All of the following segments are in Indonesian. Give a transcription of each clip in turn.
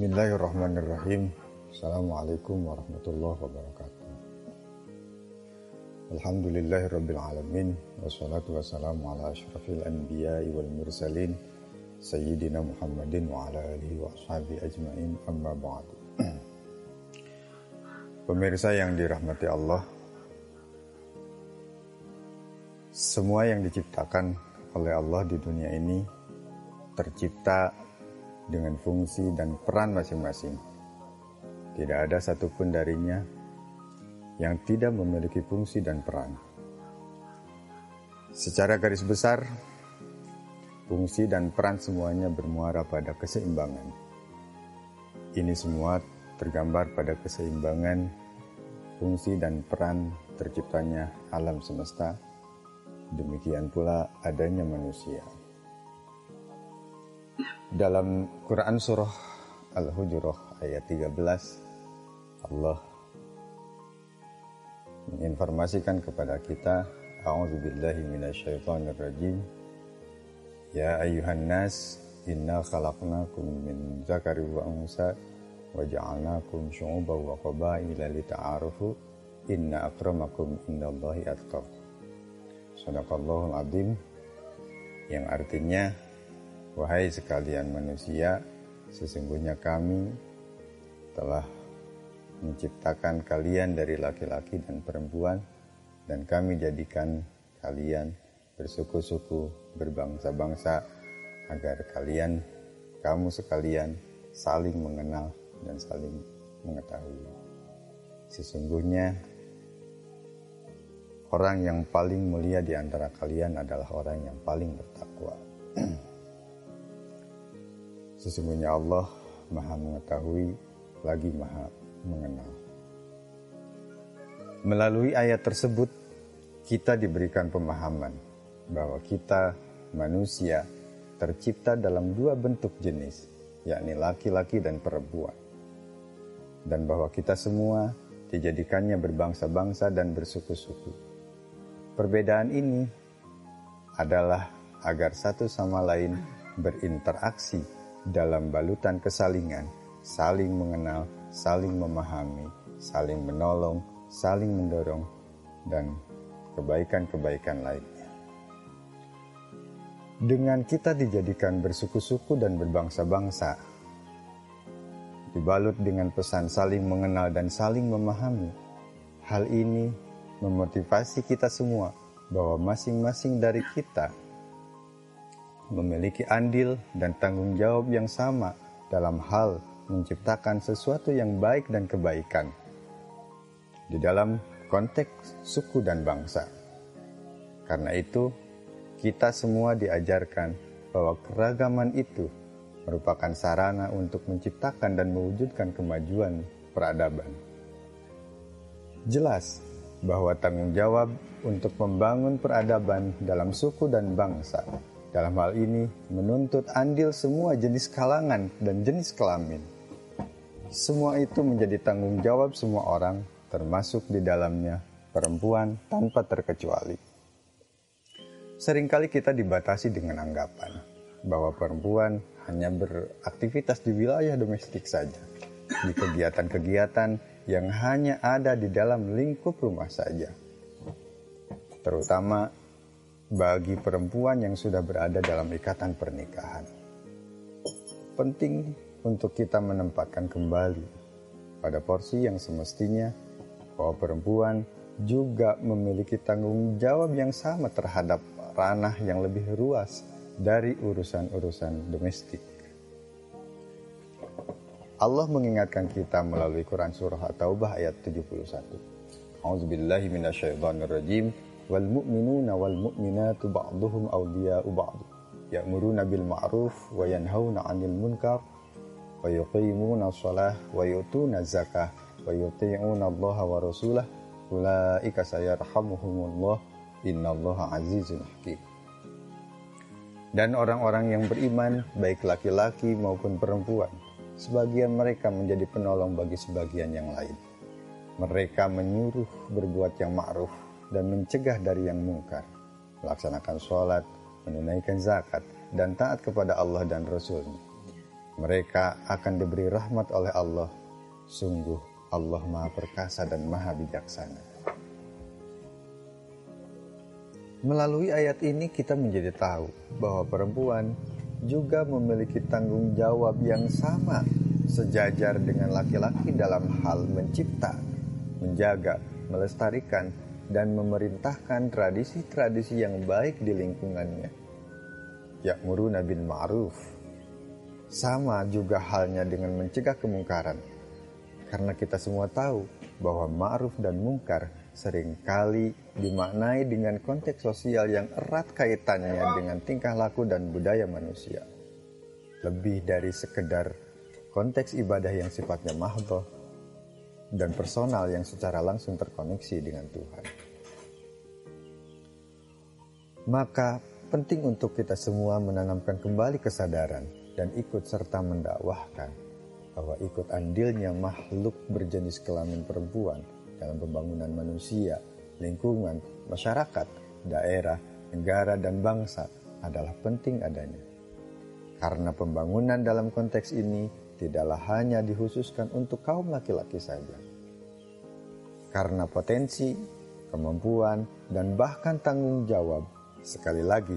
Bismillahirrahmanirrahim. Assalamualaikum warahmatullahi wabarakatuh. Alhamdulillahirabbil alamin wassalatu wassalamu ala asyrafil anbiya'i wal mursalin sayyidina Muhammadin wa ala alihi wa ashabihi ajmain, amma ba'du. Pemirsa yang dirahmati Allah, semua yang diciptakan oleh Allah di dunia ini tercipta dengan fungsi dan peran masing-masing. Tidak ada satupun darinya yang tidak memiliki fungsi dan peran. Secara garis besar, fungsi dan peran semuanya bermuara pada keseimbangan. Ini semua tergambar pada keseimbangan fungsi dan peran terciptanya alam semesta. Demikian pula adanya manusia. Dalam Quran surah Al-Hujurat ayat 13, Allah menginformasikan kepada kita, A'udzubillahi minasyaitonirrajim. Ya ayyuhan nas, inna khalaqnakum min dzakari wa unsa wa ja'alnakum syu'uban wa qabaila lita'arufu inna akramakum indallahi atqakum. Shadaqallahul adzim, yang artinya, wahai sekalian manusia, sesungguhnya kami telah menciptakan kalian dari laki-laki dan perempuan, dan kami jadikan kalian bersuku-suku, berbangsa-bangsa, agar kamu sekalian saling mengenal dan saling mengetahui. Sesungguhnya orang yang paling mulia di antara kalian adalah orang yang paling bertakwa. Sesungguhnya Allah Maha mengetahui lagi Maha mengenal. Melalui ayat tersebut, kita diberikan pemahaman bahwa kita manusia tercipta dalam dua bentuk jenis, yakni laki-laki dan perempuan. Dan bahwa kita semua dijadikannya berbangsa-bangsa dan bersuku-suku. Perbedaan ini adalah agar satu sama lain berinteraksi dalam balutan kesalingan, saling mengenal, saling memahami, saling menolong, saling mendorong, dan kebaikan-kebaikan lainnya. Dengan kita dijadikan bersuku-suku dan berbangsa-bangsa, dibalut dengan pesan saling mengenal dan saling memahami, hal ini memotivasi kita semua bahwa masing-masing dari kita memiliki andil dan tanggung jawab yang sama dalam hal menciptakan sesuatu yang baik dan kebaikan di dalam konteks suku dan bangsa. Karena itu, kita semua diajarkan bahwa keragaman itu merupakan sarana untuk menciptakan dan mewujudkan kemajuan peradaban. Jelas bahwa tanggung jawab untuk membangun peradaban dalam suku dan bangsa dalam hal ini menuntut andil semua jenis kalangan dan jenis kelamin. Semua itu menjadi tanggung jawab semua orang, termasuk di dalamnya perempuan tanpa terkecuali. Seringkali kita dibatasi dengan anggapan bahwa perempuan hanya beraktivitas di wilayah domestik saja, di kegiatan-kegiatan yang hanya ada di dalam lingkup rumah saja. Terutama bagi perempuan yang sudah berada dalam ikatan pernikahan. Penting untuk kita menempatkan kembali pada porsi yang semestinya bahwa perempuan juga memiliki tanggung jawab yang sama terhadap ranah yang lebih luas dari urusan-urusan domestik. Allah mengingatkan kita melalui Quran surah At-Taubah ayat 71. A'udzubillahi minasyaitonirrajim. Wal mu'minuna wal mu'minatu ba'duhum awliya'u ba'd ya'muruna bil ma'ruf wa yanhauna 'anil munkar wa yuqimuna shalah wa yu'tuna zakah wa yuti'una Allah wa rasulah ulaika sayarhamuhumullah innallaha azizun hakim. Dan orang-orang yang beriman, baik laki-laki maupun perempuan, sebagian mereka menjadi penolong bagi sebagian yang lain. Mereka menyuruh berbuat yang ma'ruf dan mencegah dari yang mungkar, melaksanakan sholat, menunaikan zakat, dan taat kepada Allah dan Rasul-Nya. Mereka akan diberi rahmat oleh Allah. Sungguh Allah Maha Perkasa dan Maha Bijaksana. Melalui ayat ini kita menjadi tahu bahwa perempuan juga memiliki tanggung jawab yang sama sejajar dengan laki-laki dalam hal mencipta, menjaga, melestarikan, dan memerintahkan tradisi-tradisi yang baik di lingkungannya. Ya'muruna bil ma'ruf. Sama juga halnya dengan mencegah kemungkaran. Karena kita semua tahu bahwa ma'ruf dan mungkar seringkali dimaknai dengan konteks sosial yang erat kaitannya dengan tingkah laku dan budaya manusia. Lebih dari sekedar konteks ibadah yang sifatnya mahdhah dan personal yang secara langsung terkoneksi dengan Tuhan. Maka penting untuk kita semua menanamkan kembali kesadaran dan ikut serta mendakwahkan bahwa ikut andilnya makhluk berjenis kelamin perempuan dalam pembangunan manusia, lingkungan, masyarakat, daerah, negara, dan bangsa adalah penting adanya. Karena pembangunan dalam konteks ini tidaklah hanya dikhususkan untuk kaum laki-laki saja. Karena potensi, kemampuan, dan bahkan tanggung jawab sekali lagi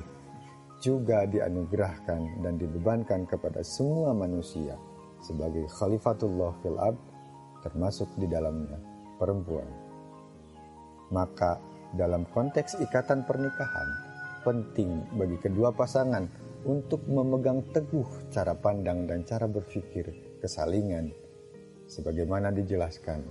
juga dianugerahkan dan dibebankan kepada semua manusia sebagai khalifatullah fil ard, termasuk di dalamnya perempuan. Maka dalam konteks ikatan pernikahan, penting bagi kedua pasangan untuk memegang teguh cara pandang dan cara berpikir kesalingan sebagaimana dijelaskan.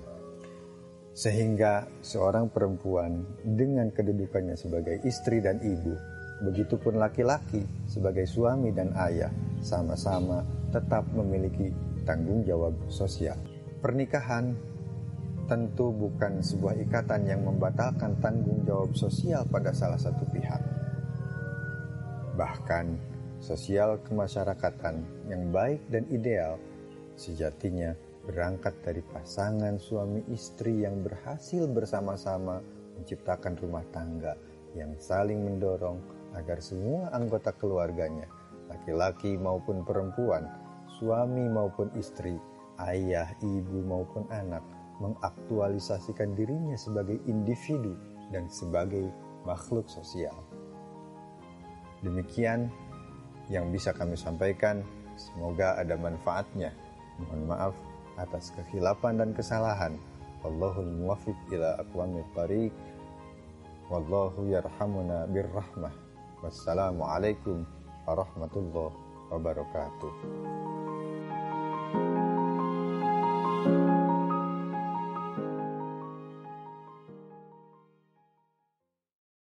Sehingga seorang perempuan dengan kedudukannya sebagai istri dan ibu, begitupun laki-laki sebagai suami dan ayah, sama-sama tetap memiliki tanggung jawab sosial. Pernikahan tentu bukan sebuah ikatan yang membatalkan tanggung jawab sosial pada salah satu pihak. Bahkan, sosial kemasyarakatan yang baik dan ideal sejatinya berangkat dari pasangan suami istri yang berhasil bersama-sama menciptakan rumah tangga yang saling mendorong agar semua anggota keluarganya, laki-laki maupun perempuan, suami maupun istri, ayah, ibu maupun anak, mengaktualisasikan dirinya sebagai individu dan sebagai makhluk sosial. Demikian yang bisa kami sampaikan, semoga ada manfaatnya. Mohon maaf atas kekhilafan dan kesalahan. Wallahul muwaffiq ila aqwamit thariq. Wallahu yarhamuna birrahmah. Wassalamualaikum warahmatullahi wabarakatuh.